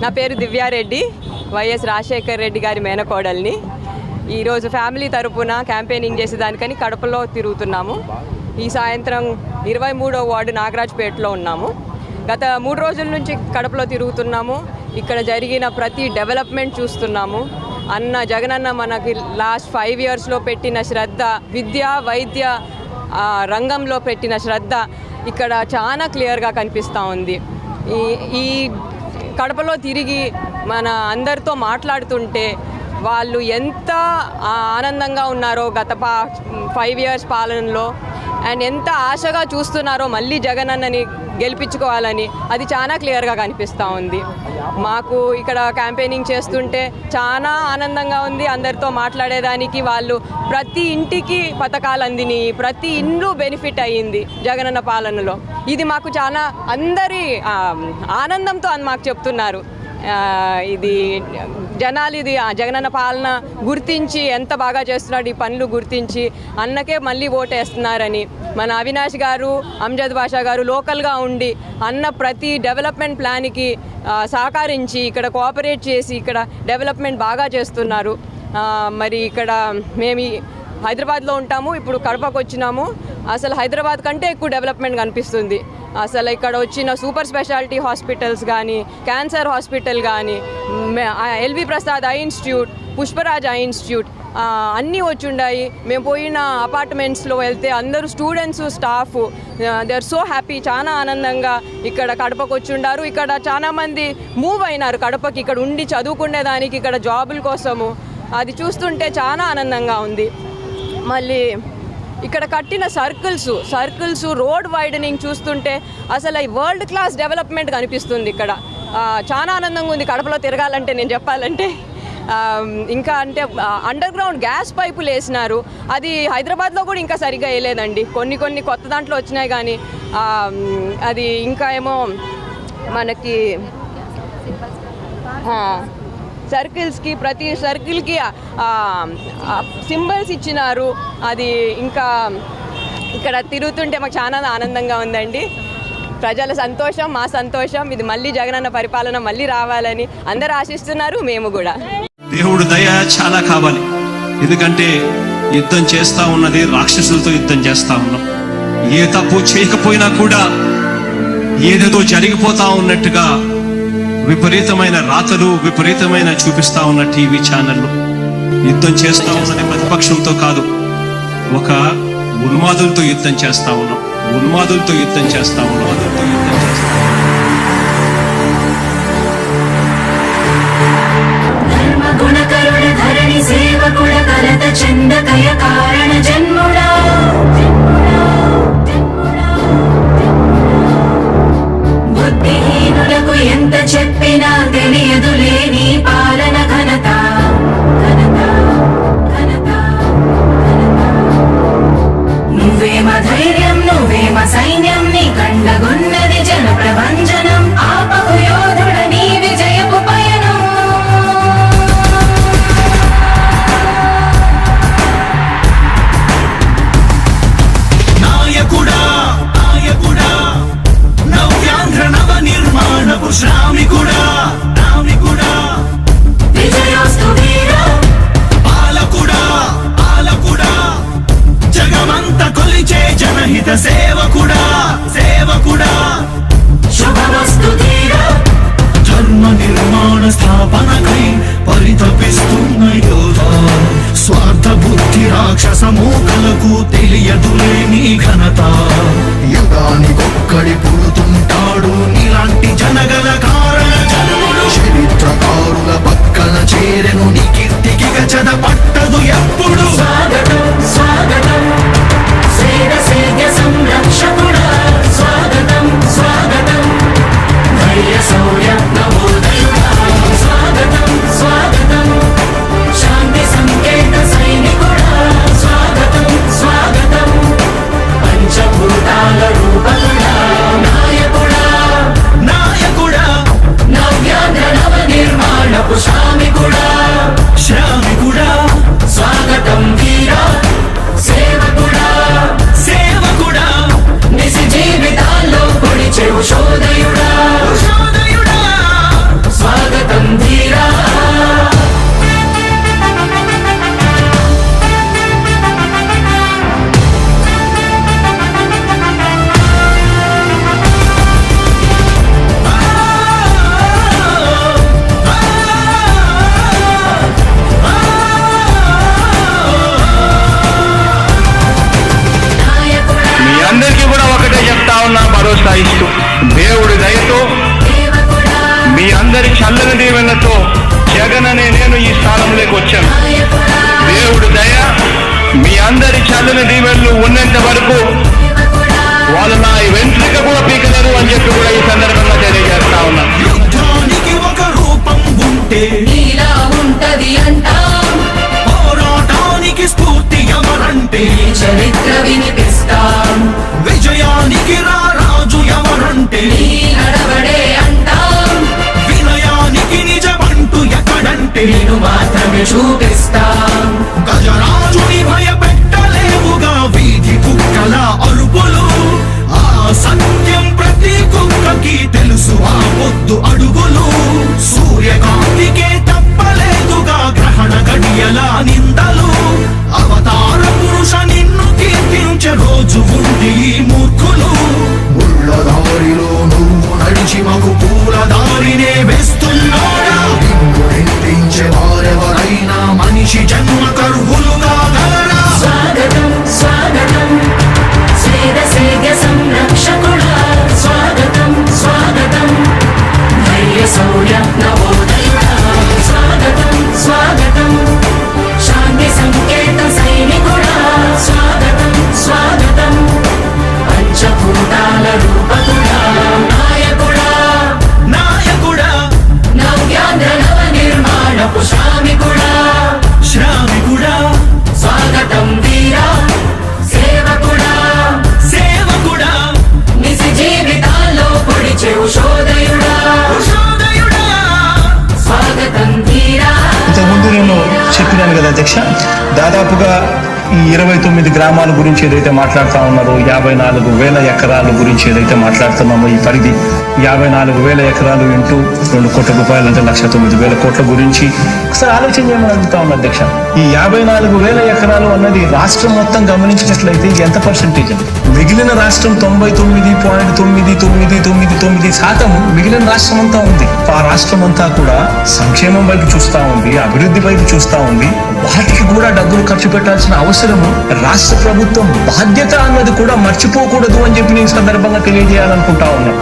నా పేరు దివ్యారెడ్డి, వైఎస్ రాజశేఖర్ రెడ్డి గారి మేనకోడల్ని. ఈరోజు ఫ్యామిలీ తరపున క్యాంపెయినింగ్ చేసేదానికని కడపలో తిరుగుతున్నాము. ఈ సాయంత్రం 23వ వార్డు నాగరాజ్పేటలో ఉన్నాము. గత 3 రోజుల నుంచి కడపలో తిరుగుతున్నాము. ఇక్కడ జరిగిన ప్రతి డెవలప్మెంట్ చూస్తున్నాము. జగనన్న మనకి లాస్ట్ 5 ఇయర్స్లో పెట్టిన శ్రద్ధ, విద్య వైద్య రంగంలో పెట్టిన శ్రద్ధ ఇక్కడ చాలా క్లియర్గా కనిపిస్తూ ఉంది. ఈ కడపలో తిరిగి మన అందరితో మాట్లాడుతుంటే వాళ్ళు ఎంత ఆనందంగా ఉన్నారో గత 5 ఇయర్స్ పాలనలో, అండ్ ఎంత ఆశగా చూస్తున్నారో మళ్ళీ జగనన్నని గెలిపించుకోవాలని, అది చాలా క్లియర్గా కనిపిస్తూ ఉంది. మాకు ఇక్కడ క్యాంపెయినింగ్ చేస్తుంటే చాలా ఆనందంగా ఉంది. అందరితో మాట్లాడేదానికి వాళ్ళు ప్రతి ఇంటికి పథకాలు అందినాయి, ప్రతి ఇల్లు బెనిఫిట్ అయ్యింది జగనన్న పాలనలో. ఇది మాకు చాలా అందరి ఆనందంతో అని మాకు చెప్తున్నారు. ఇది జనాలు ఇది జగనన్న పాలన గుర్తించి ఎంత బాగా చేస్తున్నాడు, ఈ పనులు గుర్తించి అన్నకే మళ్ళీ ఓటేస్తున్నారని. మన అవినాష్ గారు, అంజద్ బాషా గారు లోకల్గా ఉండి అన్న ప్రతి డెవలప్మెంట్ ప్లాన్కి సహకరించి ఇక్కడ కోఆపరేట్ చేసి ఇక్కడ డెవలప్మెంట్ బాగా చేస్తున్నారు. మరి ఇక్కడ మేము హైదరాబాద్లో ఉంటాము, ఇప్పుడు కడపకు వచ్చినాము. అసలు హైదరాబాద్ కంటే ఎక్కువ డెవలప్మెంట్ కనిపిస్తుంది. అసలు ఇక్కడ వచ్చిన సూపర్ స్పెషాలిటీ హాస్పిటల్స్ కానీ, క్యాన్సర్ హాస్పిటల్ కానీ, LV Prasad eye institute, Pushparaj eye institute అన్నీ వచ్చుండాయి. మేము పోయిన అపార్ట్మెంట్స్లో వెళ్తే అందరూ students, staff they are so happy, చాలా ఆనందంగా ఇక్కడ కడపకు వచ్చుండారు. ఇక్కడ చాలామంది మూవ్ అయినారు కడపకి, ఇక్కడ ఉండి చదువుకునేదానికి, ఇక్కడ జాబుల కోసము. అది చూస్తుంటే చాలా ఆనందంగా ఉంది. మళ్ళీ ఇక్కడ కట్టిన సర్కిల్స్ రోడ్ వైడనింగ్ చూస్తుంటే అసలు ఈ వరల్డ్ క్లాస్ డెవలప్మెంట్ కనిపిస్తుంది. ఇక్కడ చాలా ఆనందంగా ఉంది కడపలో తిరగాలంటే, నేను చెప్పాలంటే. ఇంకా అంటే అండర్ గ్రౌండ్ గ్యాస్ పైపులు వేసినారు. అది హైదరాబాద్లో కూడా ఇంకా సరిగ్గా వేయలేదండి. కొన్ని కొత్త దాంట్లో వచ్చినాయి కానీ అది ఇంకా ఏమో మనకి సర్కిల్స్కి, ప్రతి సర్కిల్కి సింబల్స్ ఇచ్చినారు. అది ఇంకా ఇక్కడ తిరుగుతుంటే మాకు చాలా ఆనందంగా ఉందండి. ప్రజల సంతోషం, మా సంతోషం. ఇది మళ్ళీ జగనన్న పరిపాలన మళ్ళీ రావాలని అందరూ ఆశిస్తున్నారు, మేము కూడా. దేవుడు దయ చాలా కావాలి. ఎందుకంటే యుద్ధం చేస్తా ఉన్నది రాక్షసులతో యుద్ధం చేస్తా ఉన్నాం. ఏ తప్పు చేయకపోయినా కూడా ఏదేదో జరిగిపోతా ఉన్నట్టుగా విపరీతమైన రాతలు, విపరీతమైన చూపిస్తా ఉన్న టీవీ ఛానళ్ళు. యుద్ధం చేస్తా ఉన్నది ప్రతిపక్షంతో కాదు, ఒక ఉన్మాదులతో యుద్ధం చేస్తా ఉన్నాం. ఉన్మాదులతో యుద్ధం చేస్తా ఉన్నాం. బుద్ధిహీనులకు ఎంత చెప్పినా తెలియదులే నీ పాలన ఘనత. నువ్వేమ ధైర్యం, నువ్వేమ సైన్యం, నీ కండగున్నది జన ప్రభంజనం. ఆపకు యోధుడ నీ విజయపు పయనం. అందరి చల్లని దీవెనతో జగన్ అనే నేను ఈ స్థానంలోకి వచ్చాను. దేవుడు దయ, మీ అందరి చల్లని దీవెనలు ఉన్నంత వరకు వాళ్ళు నా వెంట్రుక కూడా పీకలేరు అని చెప్పి కూడా ఈ సందర్భంగా తెలియజేస్తా ఉన్నాను. యుద్ధానికి ఒక రూపం ఉంటే నీలా ఉంటది అంటాం, పోరాటానికి స్ఫూర్తి ఎవరంటే ఈ చరిత్ర వినిపిస్తాం, విజయానికి రారాజు ఎవరంటే నీ నడవడే అంటాం, వినయానికి నిజమంటూ ఎక్కడంటే నేను మాత్రమే చూపిస్తాం. గజరాజుని భయపెట్టలేవుగా వీధి కుక్కల అరుపులు. ఆ సత్యం ప్రతి కుక్కకి తెలుసు, ఆ పొద్దు అడుగులు. సూర్యకాంతికే తప్పలేదుగా గ్రహణ గడియల నిందలు. అవతార పురుష నిన్ను కీర్తించే రోజు ఉంది ఈ మూర్ఖులు. ముళ్ళ దారిలో నువ్వు నడిచి మాకు పూల దారినే వేస్తున్నాడా? నిన్ను నిందించే వారెవరైనా మనిషి జన్మ కర్హులుగా గలరా? స్వాగతం స్వాగతం స్వేదసేద్య సంరక్షకుడా, స్వాగతం స్వాగతం ధైర్య శౌర్య నవోదయుడా, స్వాగతం స్వాగతం శాంతి సంకేత సైనికుడా, స్వాగతం స్వాగతం పంచభూతాల రూపకుడా, నాయకుడా నాయకుడా, నవ్యాంధ్ర నవ నిర్మాణపు శ్రామికుడా, శ్రామికుడా, స్వాగతం వీరా సేవకుడా, సేవకుడా, నిజ జీవితాల్లో పొడిచే ఉషోదయుడా, ఉషోదయుడా. స్వాగతం వీరా. ఇంతకుముందు నేను చెప్పినాను కదా అధ్యక్ష, దాదాపుగా ఈ 29 గ్రామాల గురించి ఏదైతే మాట్లాడుతూ ఉన్నారో, 54,000 ఎకరాల గురించి ఏదైతే మాట్లాడుతున్నామో, ఈ పరిధి 54,000 ఎకరాలు ఇంటూ 2 కోట్ల రూపాయలు అంటే 1,09,000 కోట్ల గురించి ఒకసారి ఆలోచన చేయమని అడుగుతా ఉన్నా అధ్యక్ష. ఈ 54,000 ఎకరాలు అన్నది రాష్ట్రం మొత్తం గమనించినట్లయితే ఇది ఎంత పర్సెంటేజ్? మిగిలిన రాష్ట్రం 99.9999% మిగిలిన రాష్ట్రం అంతా ఉంది. ఆ రాష్ట్రం అంతా కూడా సంక్షేమం వైపు చూస్తా ఉంది, అభివృద్ధి వైపు చూస్తా ఉంది. వాటికి కూడా డబ్బులు ఖర్చు పెట్టాల్సిన అవసరము రాష్ట్ర ప్రభుత్వం బాధ్యత అన్నది కూడా మర్చిపోకూడదు అని చెప్పి నేను సందర్భంగా తెలియజేయాలనుకుంటా ఉన్నా.